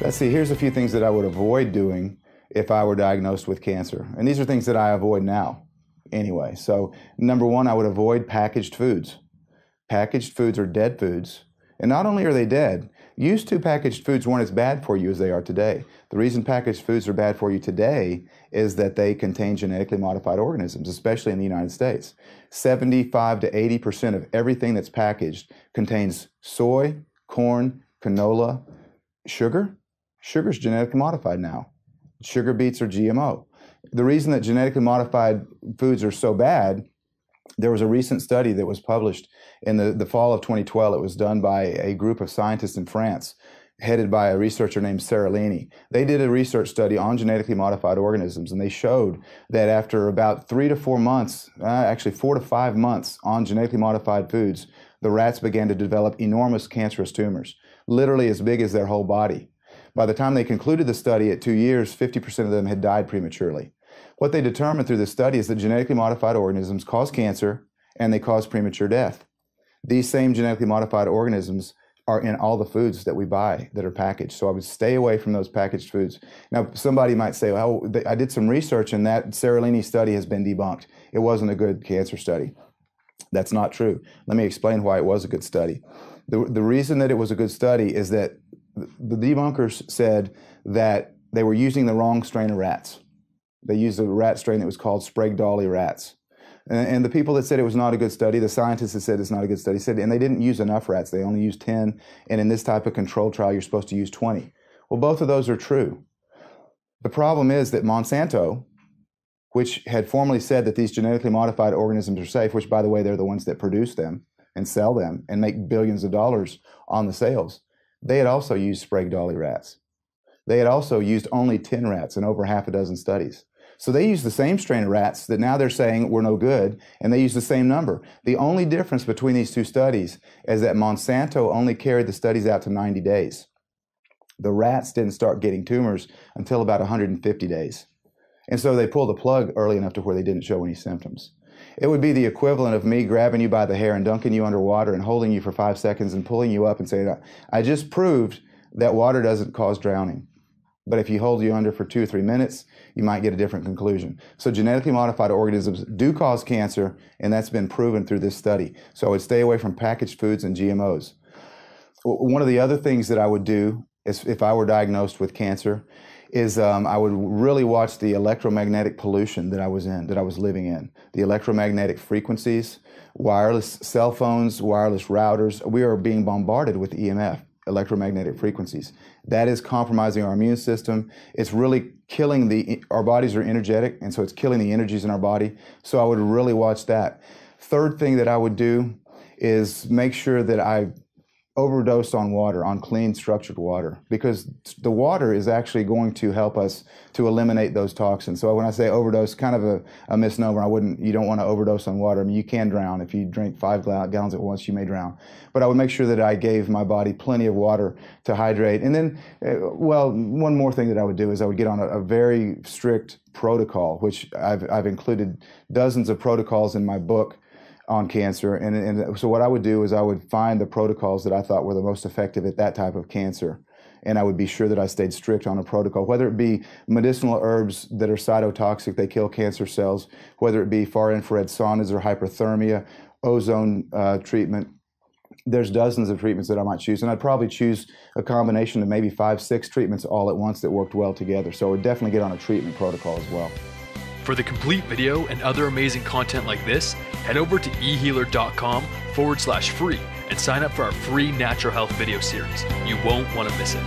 Let's see, here's a few things that I would avoid doing if I were diagnosed with cancer. And these are things that I avoid now anyway. So number one, I would avoid packaged foods. Packaged foods are dead foods. And not only are they dead, used to packaged foods weren't as bad for you as they are today. The reason packaged foods are bad for you today is that they contain genetically modified organisms, especially in the United States. 75 to 80% of everything that's packaged contains soy, corn, canola, sugar. Sugar's genetically modified now. Sugar beets are GMO. The reason that genetically modified foods are so bad, there was a recent study that was published in the fall of 2012. It was done by a group of scientists in France, headed by a researcher named Seralini. They did a research study on genetically modified organisms, and they showed that after about 3 to 4 months, actually 4 to 5 months on genetically modified foods, the rats began to develop enormous cancerous tumors, literally as big as their whole body. By the time they concluded the study at 2 years, 50% of them had died prematurely. What they determined through the study is that genetically modified organisms cause cancer and they cause premature death. These same genetically modified organisms are in all the foods that we buy that are packaged. So I would stay away from those packaged foods. Now, somebody might say, well, I did some research and that Seralini study has been debunked. It wasn't a good cancer study. That's not true. Let me explain why it was a good study. The reason that it was a good study is that the debunkers said that they were using the wrong strain of rats. They used a rat strain that was called Sprague-Dawley rats. And the people that said it was not a good study, the scientists that said it's not a good study, said, and they didn't use enough rats. They only used 10, and in this type of control trial, you're supposed to use 20. Well, both of those are true. The problem is that Monsanto, which had formerly said that these genetically modified organisms are safe, which, by the way, they're the ones that produce them and sell them and make billions of dollars on the sales, they had also used Sprague-Dawley rats. They had also used only 10 rats in over half a dozen studies. So they used the same strain of rats that now they're saying were no good, and they used the same number. The only difference between these two studies is that Monsanto only carried the studies out to 90 days. The rats didn't start getting tumors until about 150 days. And so they pulled the plug early enough to where they didn't show any symptoms. It would be the equivalent of me grabbing you by the hair and dunking you underwater and holding you for 5 seconds and pulling you up and saying, I just proved that water doesn't cause drowning. But if you hold you under for 2 or 3 minutes, you might get a different conclusion. So genetically modified organisms do cause cancer, and that's been proven through this study. So I would stay away from packaged foods and GMOs. One of the other things that I would do is, if I were diagnosed with cancer, is I would really watch the electromagnetic pollution that I was living in. The electromagnetic frequencies, wireless cell phones, wireless routers. We are being bombarded with EMF, electromagnetic frequencies. That is compromising our immune system. It's really killing our bodies are energetic, and so it's killing the energies in our body. So I would really watch that. Third thing that I would do is make sure that I overdose on water, on clean, structured water, because the water is actually going to help us to eliminate those toxins. So when I say overdose, kind of a misnomer. You don't want to overdose on water. I mean, you can drown. If you drink 5 gallons at once, you may drown. But I would make sure that I gave my body plenty of water to hydrate. And then, well, one more thing that I would do is I would get on a very strict protocol, which I've included dozens of protocols in my book on cancer. And so what I would do is I would find the protocols that I thought were the most effective at that type of cancer. And I would be sure that I stayed strict on a protocol, whether it be medicinal herbs that are cytotoxic, they kill cancer cells, whether it be far infrared saunas or hyperthermia, ozone treatment. There's dozens of treatments that I might choose. And I'd probably choose a combination of maybe 5, 6 treatments all at once that worked well together. So I would definitely get on a treatment protocol as well. For the complete video and other amazing content like this, head over to ehealer.com/free and sign up for our free natural health video series. You won't want to miss it.